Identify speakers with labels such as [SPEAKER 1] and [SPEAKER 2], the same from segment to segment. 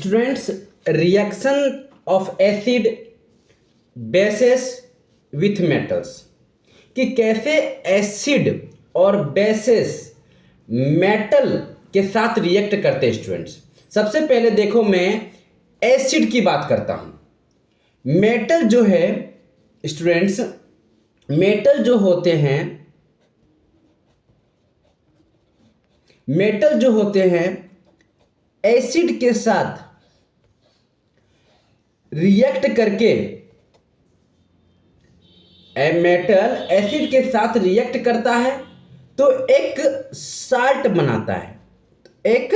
[SPEAKER 1] Students, reaction of acid bases with metals, कि कैसे acid और बेसेस मेटल के साथ रिएक्ट करते हैं। स्टूडेंट्स, सबसे पहले देखो, मैं एसिड की बात करता हूं। मेटल जो है स्टूडेंट्स, मेटल जो होते हैं, मेटल जो होते हैं एसिड के साथ रिएक्ट करके, मेटल एसिड के साथ रिएक्ट करता है तो एक साल्ट बनाता है, एक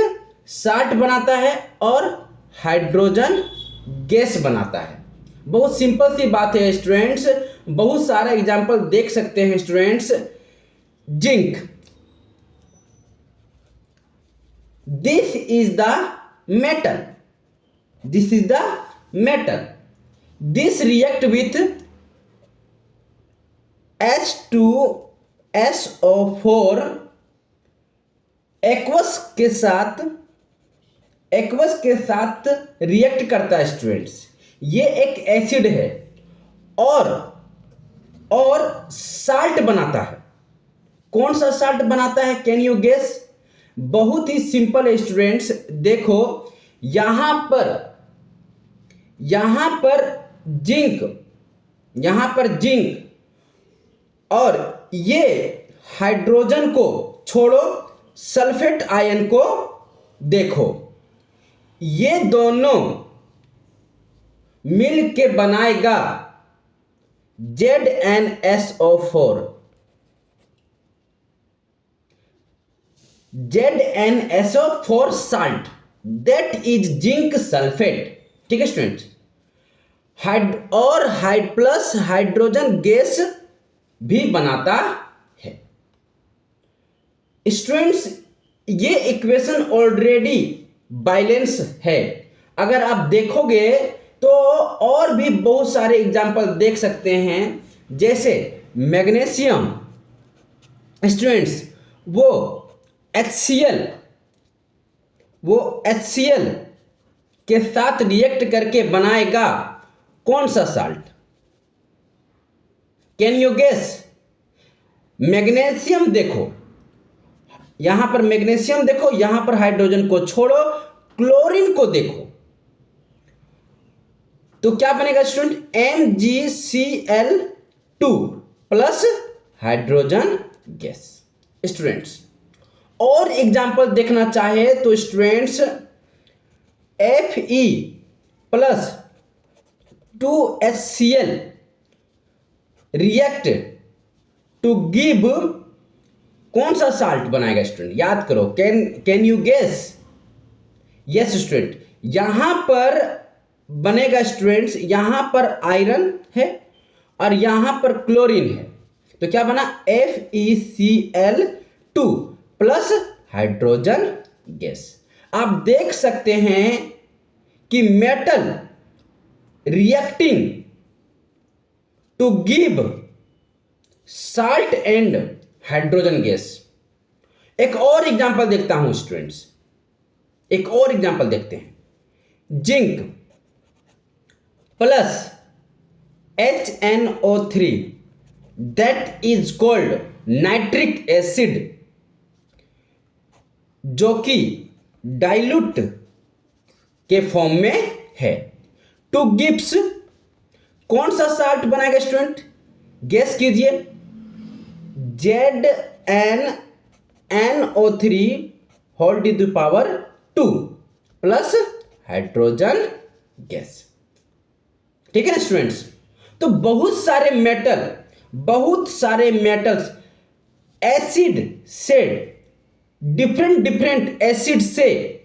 [SPEAKER 1] साल्ट बनाता है और हाइड्रोजन गैस बनाता है। बहुत सिंपल सी बात है स्टूडेंट्स, बहुत सारा एग्जांपल देख सकते हैं students. Zinc, this is the metal, this is the metal, this react with H2SO4 aqueous के साथ रिएक्ट करता है। स्टूडेंट्स, ये एक एसिड है और साल्ट बनाता है। कौन सा साल्ट बनाता है, कैन यू गेस? बहुत ही सिंपल है स्टूडेंट्स। देखो यहां पर जिंक और ये हाइड्रोजन को छोड़ो, सल्फेट आयन को देखो, ये दोनों मिल के बनाएगा ZnSO4। ZnSO4 salt, that is zinc sulphate. ठीक है स्टूडेंट, और प्लस हाइड्रोजन गैस भी बनाता है। स्टूडेंट्स, ये इक्वेशन ऑलरेडी बैलेंस है। अगर आप देखोगे तो और भी बहुत सारे एग्जांपल देख सकते हैं, जैसे मैग्नीशियम। स्टूडेंट्स, वो HCl के साथ रिएक्ट करके बनाएगा कौन सा salt, can you guess? Magnesium देखो, यहां पर मैग्नीशियम देखो, यहां पर हाइड्रोजन को छोड़ो, क्लोरीन को देखो, तो क्या बनेगा student? MgCl2 plus hydrogen gas. Students, और एग्जांपल देखना चाहे तो students, Fe plus 2HCl react to give कौन सा साल्ट बनाएगा? स्टूडेंट, याद करो, can you guess? Yes student, यहां पर बनेगा स्टूडेंट्स, यहां पर आयरन है और यहां पर क्लोरीन है, तो क्या बना? FeCl2 plus hydrogen gas. आप देख सकते हैं कि metal reacting to give salt and hydrogen gas. एक और एग्जांपल देखता हूं स्टूडेंट्स, एक और एग्जांपल देखते हैं। Zinc plus HNO3, that is called nitric acid, जो कि डाइल्यूट के फॉर्म में है। टू गिव्स कौन सा साल्ट बनाएगा स्टूडेंट? गेस कीजिए। ZnNO3 whole to the power 2 plus hydrogen gas. ठीक है ना स्टूडेंट्स? तो बहुत सारे मेटल्स एसिड से, डिफरेंट एसिड से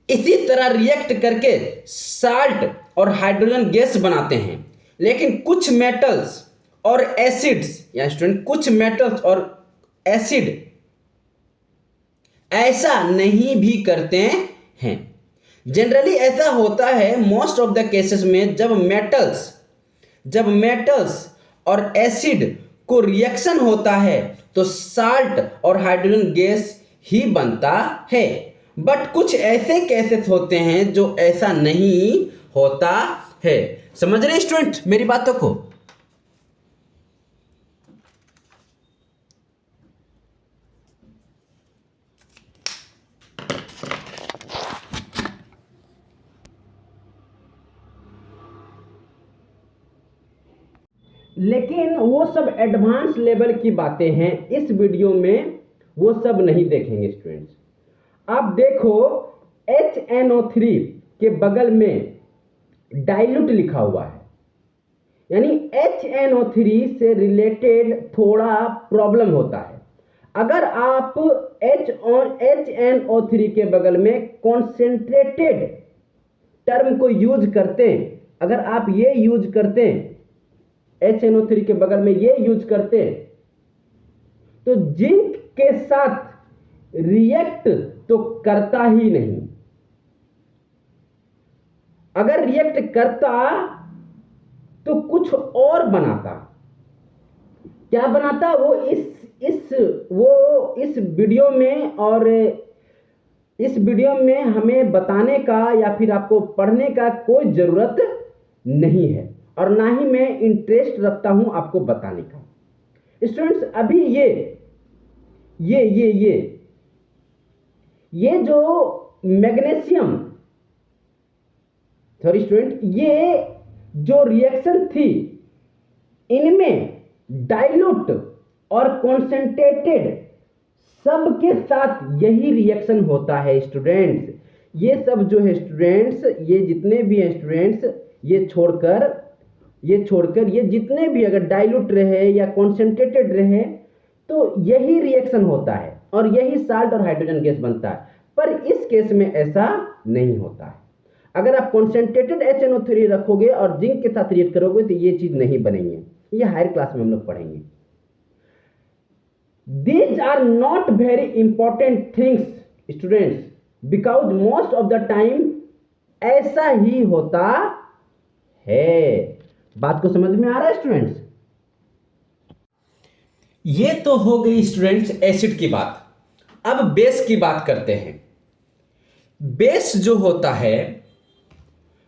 [SPEAKER 1] इसी तरह रिएक्ट करके साल्ट और हाइड्रोजन गैस बनाते हैं। लेकिन कुछ मेटल्स और एसिड्स, या स्टूडेंट, कुछ मेटल्स और एसिड ऐसा नहीं भी करते हैं। जनरली ऐसा होता है मोस्ट ऑफ द केसेस में, जब मेटल्स और एसिड को रिएक्शन होता है तो साल्ट और हाइड्रोजन गैस ही बनता है। बट कुछ ऐसे केसेस होते हैं जो ऐसा नहीं होता है। समझ रहे स्टूडेंट मेरी बातों को? लेकिन वो सब एडवांस लेवल की बातें हैं, इस वीडियो में वो सब नहीं देखेंगे स्टूडेंट्स। आप देखो HNO3 के बगल में डाइल्यूट लिखा हुआ है, यानी HNO3 से रिलेटेड थोड़ा प्रॉब्लम होता है। अगर आप HNO3 के बगल में कॉन्सेंट्रेटेड टर्म को यूज करते हैं, अगर आप ये यूज करते हैं, HNO3 के बगल में ये यूज करते हैं, तो जिंक के साथ रिएक्ट तो करता ही नहीं। अगर रिएक्ट करता तो कुछ और बनाता। क्या बनाता वो इस वीडियो में, और इस वीडियो में हमें बताने का या फिर आपको पढ़ने का कोई जरूरत नहीं है, और ना ही मैं इंटरेस्ट रखता हूं आपको बताने का। स्टूडेंट्स अभी ये जो मैग्नीशियम, सॉरी स्टूडेंट, ये जो रिएक्शन थी, इनमें डाइल्यूट और कॉन्सेंट्रेटेड सबके साथ यही रिएक्शन होता है स्टूडेंट्स। ये सब जो है स्टूडेंट्स, ये जितने भी हैं स्टूडेंट्स, ये छोड़कर ये जितने भी अगर डाइल्यूट रहे या कॉन्सेंट्रेटेड रहे तो यही रिएक्शन होता है और यही साल्ट और हाइड्रोजन गैस बनता है। पर इस केस में ऐसा नहीं होता है। अगर आप कॉन्सेंट्रेटेड HNO3 रखोगे और जिंक के साथ रिएक्ट करोगे तो ये चीज नहीं बनेंगे। ये हायर क्लास में हम लोग पढ़ेंगे। These are not very important things students, because most of the time ऐसा ही होता है। बात को समझ में आ रहा है स्टूडेंट्स? ये तो हो गई स्टूडेंट्स एसिड की बात। अब बेस की बात करते हैं। बेस जो होता है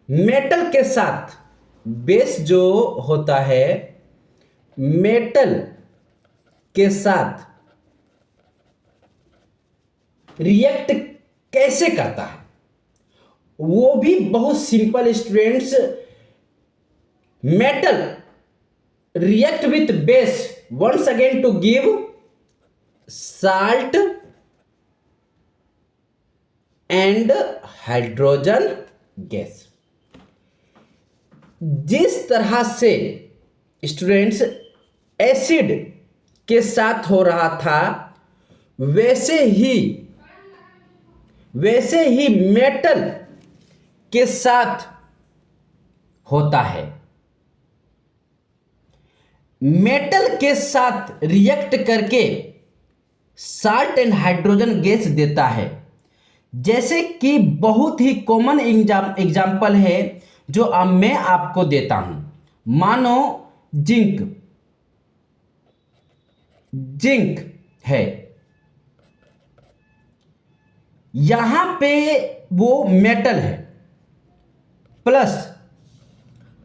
[SPEAKER 1] मेटल के साथ, बेस जो होता है मेटल के साथ रिएक्ट कैसे करता है, वो भी बहुत simple students. Metal react with base once again to give salt and hydrogen gas। जिस तरह से स्टूडेंट्स एसिड के साथ हो रहा था, वैसे ही मेटल के साथ होता है। मेटल के साथ रिएक्ट करके साल्ट एंड हाइड्रोजन गैस देता है। जैसे कि बहुत ही कॉमन एग्जाम्पल है जो अब मैं आपको देता हूं। मानो जिंक है, यहां पे वो मेटल है प्लस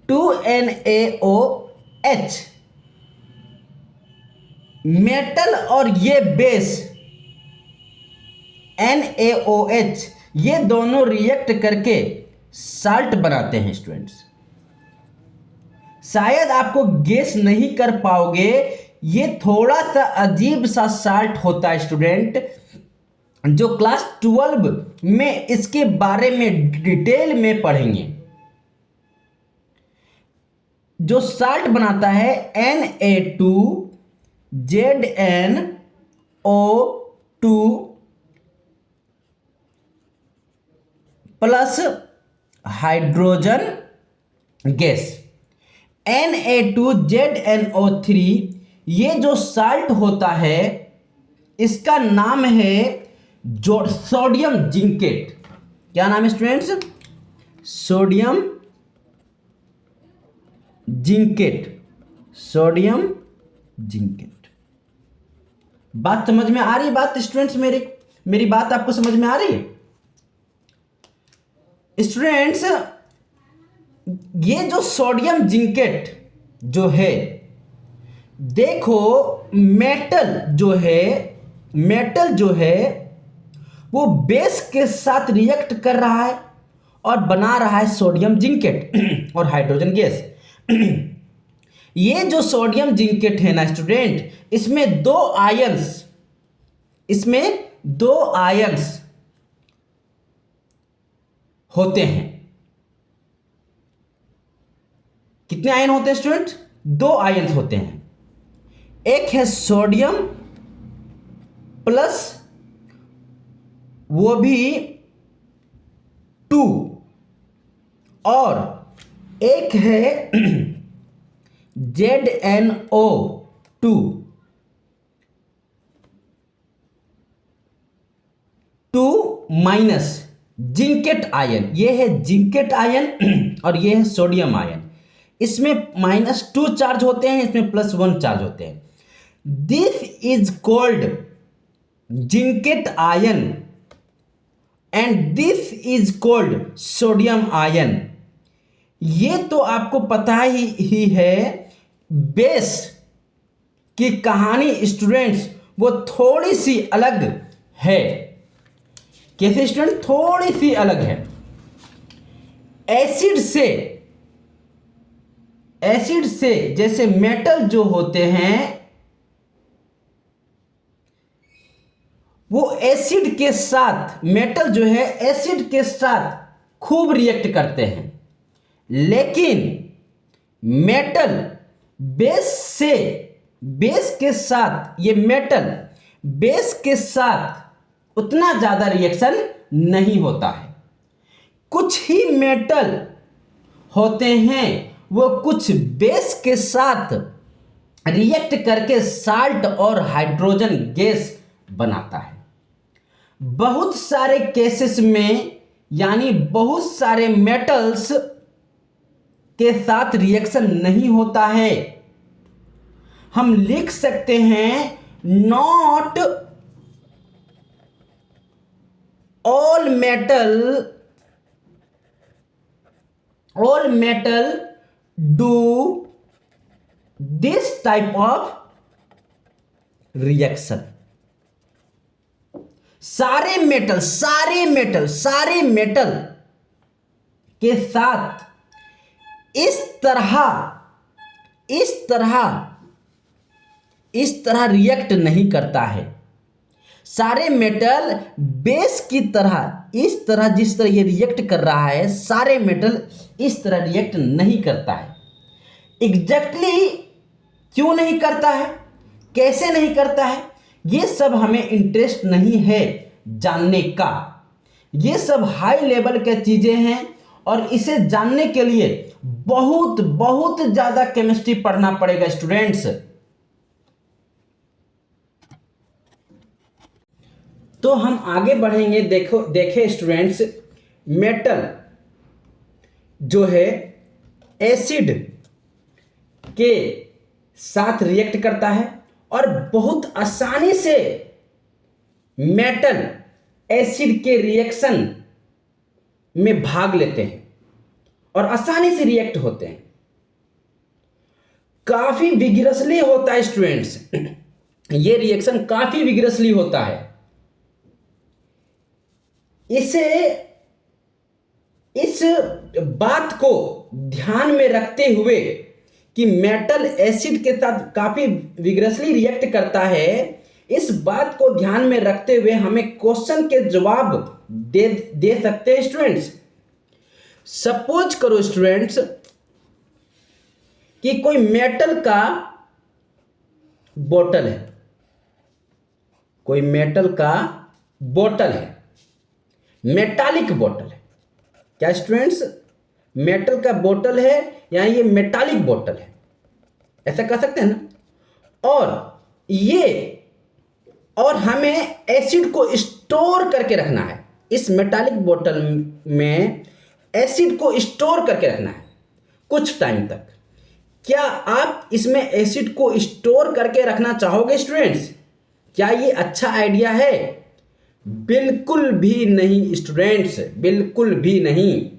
[SPEAKER 1] 2NaOH। मेटल और ये बेस NaOH, ये दोनों रिएक्ट करके साल्ट बनाते हैं स्टूडेंट्स। शायद आपको गेस नहीं कर पाओगे, ये थोड़ा सा अजीब सा साल्ट होता है स्टूडेंट, जो क्लास 12 में इसके बारे में डिटेल में पढ़ेंगे। जो साल्ट बनाता है Na2ZnO2 plus hydrogen gas. Na2ZnO3 ये जो साल्ट होता है इसका नाम है सोडियम जिंकेट। क्या नाम है स्टूडेंट्स? Sodium zincate. बात समझ में आ रही है? बात स्टूडेंट्स मेरी बात आपको समझ में आ रही है? स्टूडेंट्स, ये जो सोडियम जिंकेट जो है, देखो मेटल जो है वो बेस के साथ रिएक्ट कर रहा है और बना रहा है सोडियम जिंकेट और हाइड्रोजन गैस। ये जो सोडियम जिंकेट है ना स्टूडेंट, इसमें दो आयंस होते हैं। कितने आयन होते हैं स्टूडेंट? 2 आयन होते हैं। एक है सोडियम प्लस वो भी 2, और एक है ZnO2 माइनस जिंकेट आयन। ये है जिंकेट आयन और ये है सोडियम आयन। इसमें -2 चार्ज होते हैं, इसमें +1 चार्ज होते हैं। This is called zincate ion and this is called sodium ion. ये तो आपको पता ही है। बेस की कहानी स्टूडेंट्स वो थोड़ी सी अलग है। कैसे स्टूडेंट? थोड़ी सी अलग है। एसिड से जैसे मेटल जो होते हैं वो एसिड के साथ, मेटल जो है एसिड के साथ खूब रिएक्ट करते हैं, लेकिन मेटल बेस के साथ, ये मेटल बेस के साथ उतना ज्यादा रिएक्शन नहीं होता है। कुछ ही मेटल होते हैं वो कुछ बेस के साथ रिएक्ट करके साल्ट और हाइड्रोजन गैस बनाता है। बहुत सारे केसेस में, यानी बहुत सारे मेटल्स के साथ रिएक्शन नहीं होता है। हम लिख सकते हैं not all metal do this type of reaction. सारे मेटल के साथ इस तरह रिएक्ट नहीं करता है। सारे मेटल बेस की तरह, इस तरह जिस तरह ये रिएक्ट कर रहा है, सारे मेटल इस तरह रिएक्ट नहीं करता है। एग्जैक्टली क्यों नहीं करता है, कैसे नहीं करता है, ये सब हमें इंटरेस्ट नहीं है जानने का। ये सब हाई लेवल के चीजें हैं और इसे जानने के लिए बहुत बहुत ज्यादा केमिस्ट्री पढ़ना पड़ेगा स्टूडेंट्स। तो हम आगे बढ़ेंगे। देखें स्टूडेंट्स, मेटल जो है एसिड के साथ रिएक्ट करता है और बहुत आसानी से मेटल एसिड के रिएक्शन में भाग लेते हैं और आसानी से रिएक्ट होते हैं। काफी विग्रसली होता है स्टूडेंट्स, ये रिएक्शन काफी विग्रसली होता है। इस बात को ध्यान में रखते हुए कि मेटल एसिड के साथ काफी विग्रसली रिएक्ट करता है, इस बात को ध्यान में रखते हुए हमें क्वेश्चन के जवाब दे सकते हैं स्टूडेंट्स। सपोज करो स्टूडेंट्स कि कोई मेटल का बोतल है, कोई मेटल का बोतल है, मेटालिक बोतल है। क्या स्टूडेंट्स? मेटल का बोतल है, यानी ये मेटालिक बोतल है, ऐसा कह सकते हैं ना। और हमें एसिड को स्टोर करके रखना है। इस मेटालिक बोतल में एसिड को स्टोर करके रखना है कुछ टाइम तक। क्या आप इसमें एसिड को स्टोर करके रखना चाहोगे स्टूडेंट्स? क्या ये अच्छा आइडिया है? बिल्कुल भी नहीं स्टूडेंट्स, बिल्कुल भी नहीं।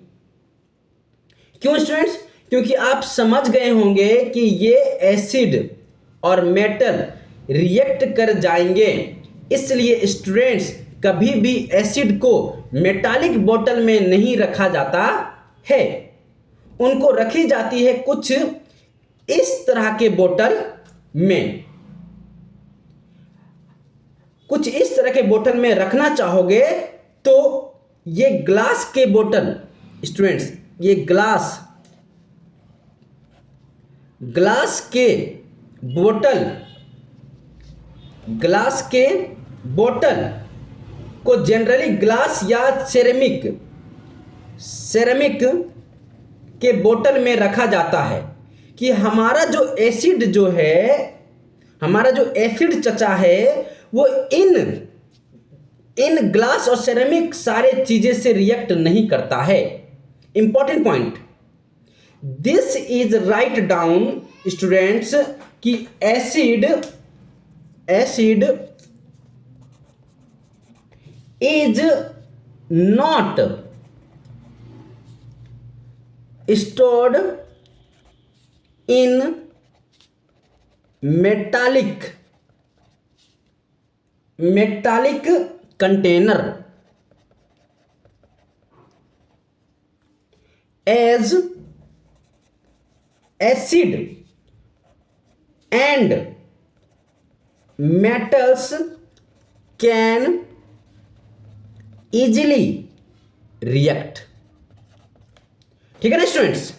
[SPEAKER 1] क्यों स्टूडेंट्स? क्योंकि आप समझ गए होंगे कि ये एसिड और मेटल रिएक्ट कर जाएंगे, इसलिए स्टूडेंट्स कभी भी एसिड को मेटालिक बोतल में नहीं रखा जाता है, उनको रखी जाती है कुछ इस तरह के बोतल में। कुछ इस तरह के बोतल में रखना चाहोगे तो ये ग्लास के बोतल स्टूडेंट्स, ये ग्लास के बोतल को जनरली ग्लास या सेरेमिक के बोतल में रखा जाता है कि हमारा जो एसिड चचा है वो इन ग्लास और सेरेमिक सारे चीजें से रिएक्ट नहीं करता है। Important point, this is write down students कि acid is not stored in metallic container as acid and metals can easily react। ठीक है ना स्टूडेंट्स?